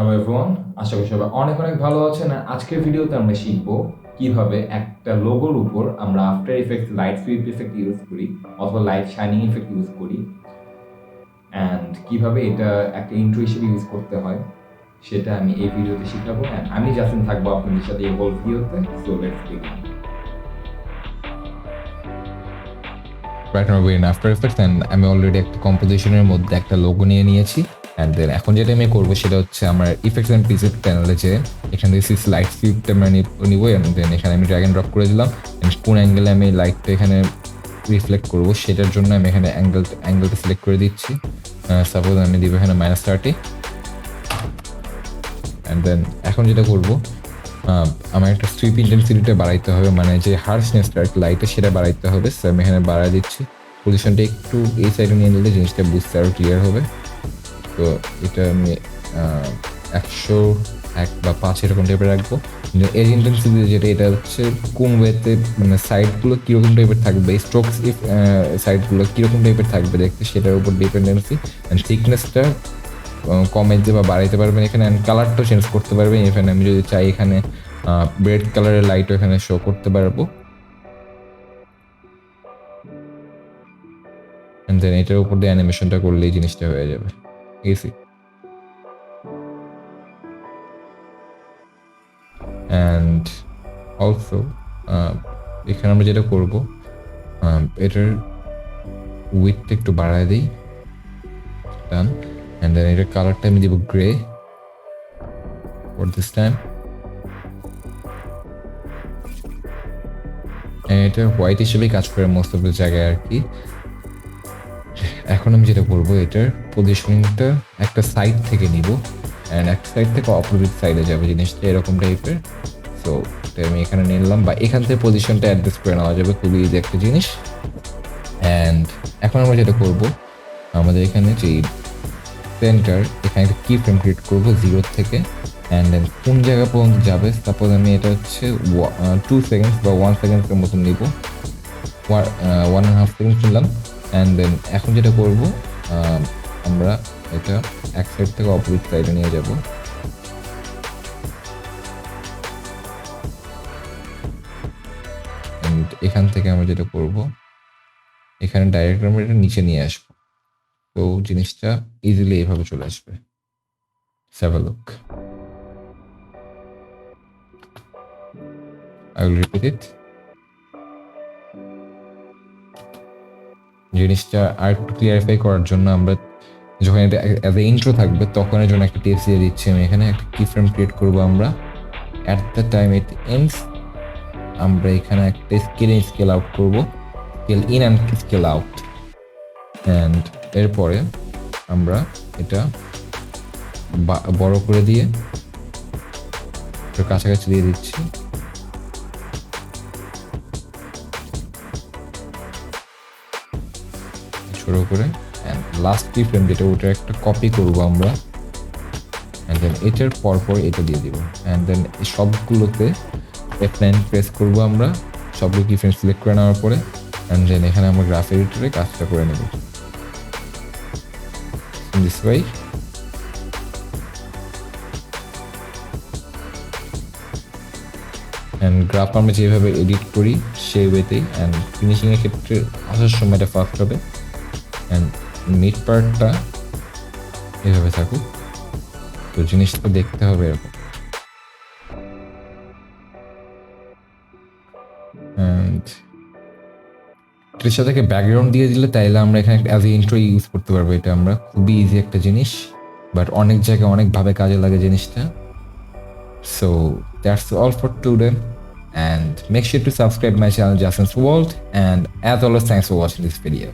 Hello everyone, আশা করি সবাই অনেক অনেক ভালো আছেন। আজকের ভিডিওতে আমরা শিখবো কিভাবে একটা লোগোর উপর আমরা after effects light sweep effect use করি অথবা লাইট শাইনিং ইফেক্ট ইউজ করি অ্যান্ড কিভাবে এটা একটা ইন্ট্রো হিসেবে ইউজ করতে হয় সেটা আমি এই ভিডিওতে শিখাবো। অ্যান্ড আমি জাসিন থাকবো আপনাদের সাথে এই হোল ভিডিওতে। So let's begin. Right now win after effects and আমি অলরেডি একটা কম্পোজিশনের মধ্যে একটা লোগো নিয়ে নিয়েছি। অ্যান্ড দেন এখন যেটা আমি করবো সেটা হচ্ছে আমার ইফেক্টস অ্যান্ড প্রিসেট প্যানেলে যে এখান থেকে সিক্স লাইট স্ক্রিপ্ট আমরা নিবো অ্যান্ড দেন এখানে আমি ড্র্যাগ অ্যান্ড ড্রপ করে দিলাম। কোন অ্যাঙ্গেলে আমি লাইটটা এখানে রিফ্লেক্ট করবো সেটার জন্য আমি এখানে অ্যাঙ্গেলটা সিলেক্ট করে দিচ্ছি। সাপোজ আমি দিব এখানে -30 অ্যান্ড দেন এখন যেটা করবো আমার একটা স্ট্রিপ ইন্টেন্সিটিটা বাড়াইতে হবে, মানে যে হার্শনেসটা লাইটে সেটা বাড়াইতে হবে। সো আমি এখানে বাড়াই দিচ্ছি, পজিশনটা একটু এই সাইডে নিয়ে নিলে জিনিসটা বুঝতে আরও ক্লিয়ার হবে। তো এটা আমি 101 বা 5 এরকম টাইপের রাখবো। এর ইন্টেন্সিটি যেটা এটা হচ্ছে কোন ওয়েতে মানে সাইডগুলো কীরকম টাইপের থাকবে, স্ট্রোকস সাইডগুলো কীরকম টাইপের থাকবে দেখতে সেটার উপর ডিপেন্ডেন্সি। অ্যান্ড থিকনেসটা কমাইতে বা বাড়াইতে পারবেন এখানে। অ্যান্ড কালারটাও চেঞ্জ করতে পারবেন এখানে। আমি যদি চাই এখানে রেড কালারের লাইটও এখানে শো করতে পারবো। অ্যান্ড দেন এটার উপর দিয়ে অ্যানিমেশনটা করলেই জিনিসটা হয়ে যাবে ইজি। অ্যান্ড অলসো এখানে আমরা যেটা করবো এটার উইথটা একটু বাড়ায় দিই, ডান। অ্যান্ড দেন এটার কালারটা আমি দিব গ্রে ফর দিস টাইম। এটা হোয়াইট হিসেবেই কাজ করে মোস্ট অফ দ্য জায়গায় আর কি। এখন আমি যেটা করবো এটার পজিশনিংটা একটা সাইড থেকে নিব অ্যান্ড এক সাইড থেকে অপোজিট সাইডে যাবে জিনিসটা এরকম টাইপের। সো এটা আমি এখানে নিলাম, বা এখান থেকে পজিশনটা অ্যাডজাস্ট করে নেওয়া যাবে, খুবই ইজি একটা জিনিস। অ্যান্ড এখন আমরা যেটা করবো আমাদের এখানে যে সেন্টার এখানে একটা কি ফ্রেম ক্রিয়েট করবো 0 থেকে। অ্যান্ড দেন কোন জায়গা পর্যন্ত যাবে, সাপোজ আমি এটা হচ্ছে 2 সেকেন্ডস বা 1 সেকেন্ডসের মতন নিব, 1.5 সেকেন্ড নিলাম। অ্যান্ড দেন এখন যেটা করবো আমরা এটা এক সাইড থেকে অপোজিট সাইডে নিয়ে যাব। অ্যান্ড এখান থেকে আমরা যেটা করব এখানে ডাইরেক্ট আমরা এটা নিচে নিয়ে আসবো। তো জিনিসটা ইজিলি এইভাবে চলে আসবে। Have a look. I will repeat it. জিনিসটা আর একটু ক্লিয়ারিফাই করার জন্য আমরা যখন এটা অ্যাজ এ ইন্ট্রো থাকবে তখনের জন্য একটা টিপস দিয়ে দিচ্ছি আমি এখানে একটা কি ফ্রেম ক্রিয়েট করবো আমরা। At the time it ends আমরা এখানে একটা স্কেল আউট করবো, scale in and scale out. And এরপরে আমরা এটা বড় করে দিয়ে কাছাকাছি দিয়ে দিচ্ছি। ছোট করে অ্যান্ড লাস্ট কি ফ্রেম যেটা ওটার একটা কপি করবো আমরা। অ্যান্ড দেন এটার পরপর এটা দিয়ে দিব। অ্যান্ড দেন সবগুলোতে F9 প্রেস করবো আমরা, সবগুলো কি ফ্রেম সিলেক্ট করে নেওয়ার পরে। অ্যান্ড দেন এখানে আমরা গ্রাফ এডিটরে কাজটা করে নেব দিস ওয়ে। অ্যান্ড গ্রাফ আমরা যেভাবে এডিট করি সেই ওয়েতেই। অ্যান্ড ফিনিশিংয়ের ক্ষেত্রে আসার সময়টা ফাস্ট হবে। অ্যান্ড মিড পার্টটা এভাবে থাকুক, তো জিনিসটা দেখতে হবে এরকম। অ্যান্ড এটার সাথে ব্যাকগ্রাউন্ড দিয়ে দিলে তাইলে আমরা এখানে অ্যাজ এ ইন্ট্রো ইউজ করতে পারবো। এটা আমরা খুবই ইজি একটা জিনিস, বাট অনেক জায়গায় অনেকভাবে কাজে লাগে জিনিসটা। So that's all for today, and make sure to subscribe my channel Jasin's World, and as always thanks for watching this video.